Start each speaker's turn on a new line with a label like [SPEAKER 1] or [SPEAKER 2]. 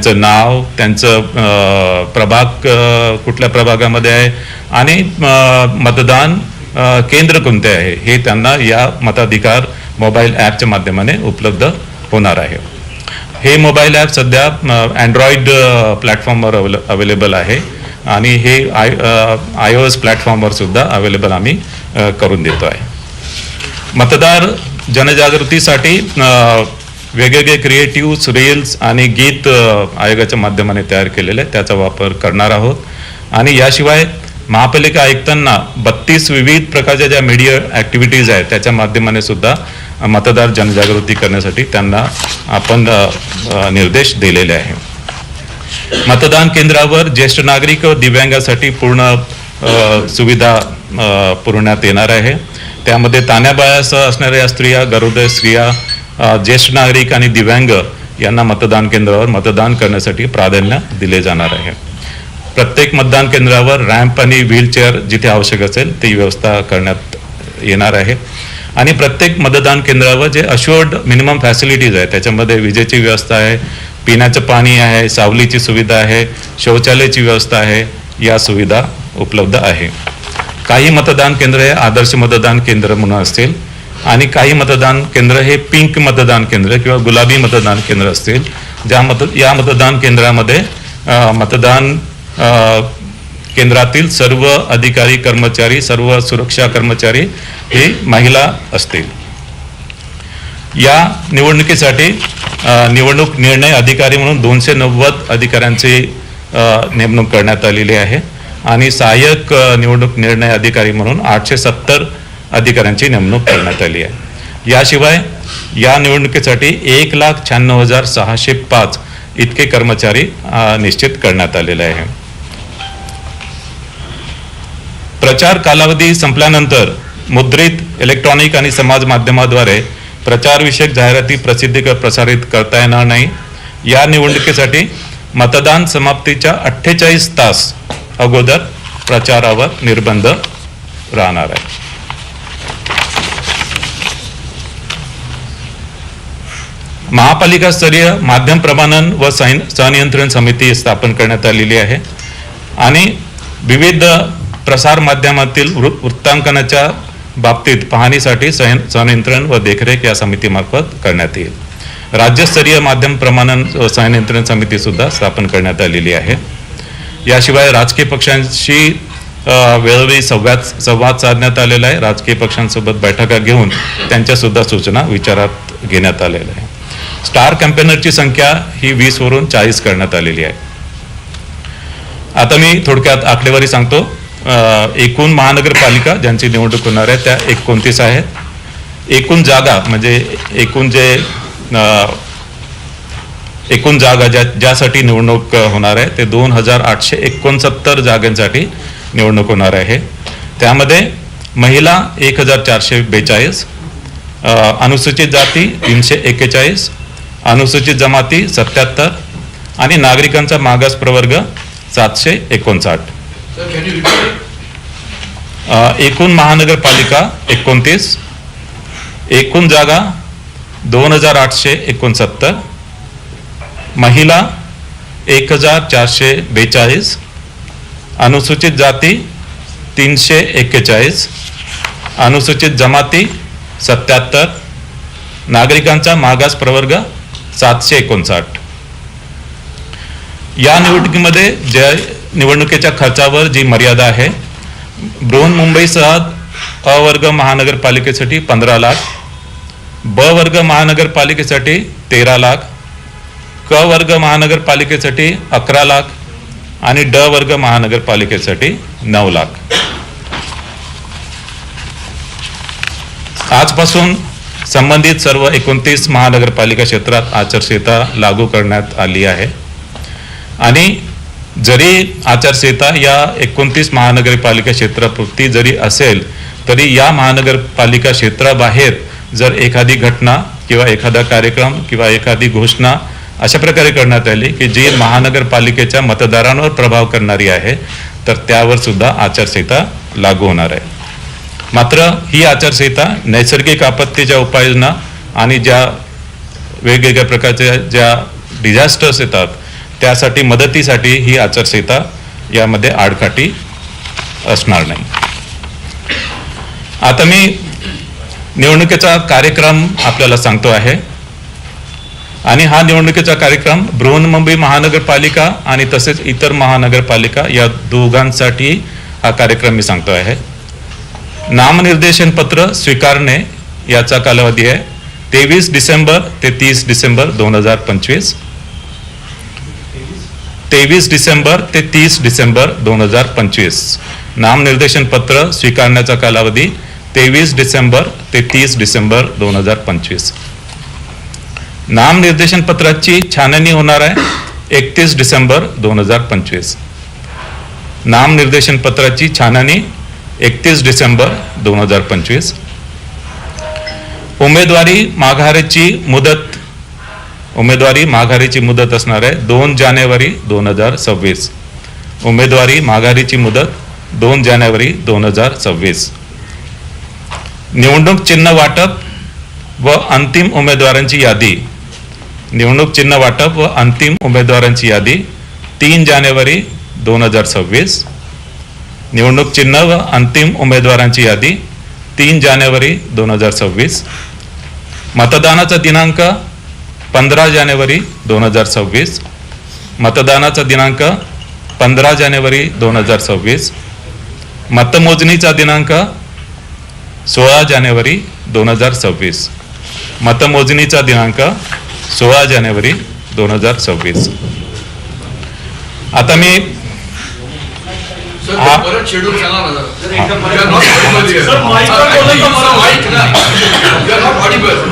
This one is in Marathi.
[SPEAKER 1] त्यांचं नाव, त्यांचं प्रभाग कुठल्या प्रभागामध्ये आहे आणि मतदान केंद्र कोणते आहे हे त्यांना या मताधिकार मोबाईल ॲपच्या माध्यमाने उपलब्ध होणार आहे. हे मोबाईल ॲप सध्या अँड्रॉइड प्लॅटफॉर्मवर अवेलेबल आहे आणि हे iOS प्लॅटफॉर्मवर सुद्धा अवेलेबल आम्ही करून देतो आहे. मतदार जनजागृतीसाठी वेगवेगळे क्रिएटिव्ह रील्स आणि गीत आयोगाच्या माध्यमाने तयार केलेले त्याचा वापर करणार आहोत. आणि याशिवाय महापालिका आयुक्तांना 32 विविध प्रकारच्या ज्या मीडिया ॲक्टिव्हिटीज आहेत त्याच्या माध्यमाने सुद्धा मतदार जनजागृती करण्यासाठी त्यांना आपण निर्देश दिलेले आहे. मतदान केंद्रावर ज्येष्ठ नागरिक व दिव्यांगासाठी पूर्ण सुविधा पुरवण्यात येणार आहे. त्यामध्ये तान्याबाळासह असणाऱ्या स्त्रिया, गरोदर स्त्रिया, ज्येष्ठ नागरिक आणि दिव्यांग यांना मतदान केंद्रावर मतदान करण्यासाठी प्राधान्य दिले जाणार आहे. प्रत्येक मतदान केंद्रावर रॅम्प आणि व्हीलचेअर जिथे आवश्यक असेल ती व्यवस्था करण्यात येणार आहे. आणि प्रत्येक मतदान केंद्रावर जे अश्युअर्ड मिनिमम फॅसिलिटीज आहे त्याच्यामध्ये विजेची व्यवस्था आहे, पिण्याचं पाणी आहे, सावलीची सुविधा आहे, शौचालयाची व्यवस्था आहे, या सुविधा उपलब्ध आहे. काही मतदान केंद्र हे आदर्श मतदान केंद्र म्हणून असतील आणि काही मतदान केंद्र हे पिंक मतदान केंद्र किंवा गुलाबी मतदान केंद्र असतील. या मतदान केंद्रामध्ये मतदान केंद्रातील सर्व अधिकारी कर्मचारी, सर्व सुरक्षा कर्मचारी हे महिला असतील. या निवडणुकीसाठी निवडणूक निर्णय अधिकारी म्हणून 290 अधिकाऱ्यांची नेमणूक करण्यात आलेली आहे आणि सहाय्यक निवडणूक निर्णय अधिकारी म्हणून 870 अधिकाऱ्यांची नेमणूक करण्यात आली आहे. याशिवाय या निवडणुकीसाठी 1,96,605 इतके कर्मचारी निश्चित करण्यात आलेले आहे. प्रचार कालावधी संपल्यानंतर मुद्रित, इलेक्ट्रॉनिक आणि समाज माध्यमाद्वारे प्रचारविषयक जाहिराती प्रसारित करता येणार नाही. या निवडणुकीसाठी मतदान समाप्तीच्या 48 तास अगोदर प्रचारावर निर्बंध राहणार आहे. महापालिका स्तरीय माध्यम प्रमाणन व संनियंत्रण समिती स्थापन करण्यात आलेली आहे आणि विविध प्रसार माध्यमातील वृत्तांकनाच्या बाबतीत पाहणीसाठी संनियंत्रण व देखरेख या समितीमार्फत करण्यात येईल. राज्यस्तरीय माध्यम प्रमाणन व संनियंत्रण समिती सुद्धा स्थापन करण्यात आलेली आहे. याशिवाय राजकीय पक्षांशी वेळोवेळी संवाद साधण्यात आलेला आहे. राजकीय पक्षांसोबत बैठका घेऊन त्यांच्या सुद्धा सूचना विचारात घेण्यात आलेल्या आहे. स्टार कॅम्पेनरची संख्या ही 20 वरून 40 करण्यात आलेली आहे. आता मी थोडक्यात आकडेवारी सांगतो. एकूण महानगरपालिका ज्यांची निवडणूक होणार आहे त्या 29 आहेत. एकूण जागा म्हणजे एकूण जागा ज्यासाठी निवडणूक होणार आहे ते 2,869 जागांसाठी निवडणूक होणार आहे. त्यामध्ये महिला 1,442, अनुसूचित जाती 341, अनुसूचित जमाती 77 आणि नागरिकांचा मागास प्रवर्ग 759. एकूण महानगरपालिका 29, एकूण जागा 2,869, महिला 1,442, अनुसूचित जाती 341, अनुसूचित जमाती 77, नागरिकांचा मागास प्रवर्ग 759. या निवडणुकीमध्ये ज्या निवडणुकीच्या खर्चावर जी मर्यादा आहे, बृहन्मुंबईसह अ वर्ग महानगरपालिकेसाठी 15 लाख, ब वर्ग महानगरपालिकेसाठी 13 लाख, क वर्ग महानगरपालिकेसाठी 11 लाख आणि ड वर्ग महानगरपालिकेसाठी 9 लाख. आजपासून संबंधित सर्व 29 महानगरपालिका क्षेत्रात आचारसंहिता लागू करण्यात आली आहे आणि जरी आचारसंहिता या 29 महानगरपालिका क्षेत्रापुरती जरी असेल तरी या महानगरपालिका क्षेत्राबाहेर जर एखादी घटना किंवा एखादा कार्यक्रम किंवा एखादी घोषणा अशा प्रकारे करण्यात आली की जी महानगरपालिकेच्या मतदारांवर प्रभाव करणारी आहे तर त्यावर सुद्धा आचारसंहिता लागू होणार आहे. मात्र ही आचारसंहिता नैसर्गिक आपत्तीच्या उपाययोजना आणि ज्या वेगवेगळ्या प्रकारच्या ज्या डिझास्टर्स येतात त्यासाठी मदतीसाठी ही आचारसंहिता यामध्ये आडकाठी असणार नाही. आता मी निवडणुकीचा कार्यक्रम आपल्याला सांगतो आहे आणि हा निवडणुकीचा कार्यक्रम बृहन्मुंबई महानगरपालिका आणि तसेच इतर महानगरपालिका या दोघांसाठी हा कार्यक्रम मी सांगतो आहे. नामनिर्देशन पत्र स्वीकारणे याचा कालावधी आहे 23 डिसेंबर ते 30 डिसेंबर 2025. 23 डिसेंबर ते 30 डिसेंबर 2025 नामनिर्देशन पत्र स्वीकारण्याचा कालावधी 23 डिसेंबर ते 30 डिसेंबर 2025. नामनिर्देशन पत्राची छाननी होणार आहे 31 डिसेंबर 2025. नामनिर्देशन पत्राची छाननी 31 डिसेंबर 2025. उमेदवारी माघारीची मुदत असणार आहे 2 जानेवारी 2026. उमेदवारी माघारीची मुदत 2 जानेवारी 2026. निवडणूक चिन्ह वाटप व अंतिम उमेदवारांची यादी. निवडणूक चिन्ह वाटप व अंतिम उमेदवारांची यादी 3 जानेवारी 2026. निवडणूक चिन्ह व अंतिम उमेदवारांची यादी 3 जानेवारी 2026. मतदानाचा दिनांक 15 जानेवारी 2026. मतदानाचा दिनांक 15 जानेवारी 2026. मतमोजणीचा दिनांक 16 जानेवारी 2026. मतमोजणीचा दिनांक 16 जानेवारी 2026. आता मी
[SPEAKER 2] परत शेड्यूल सांगा.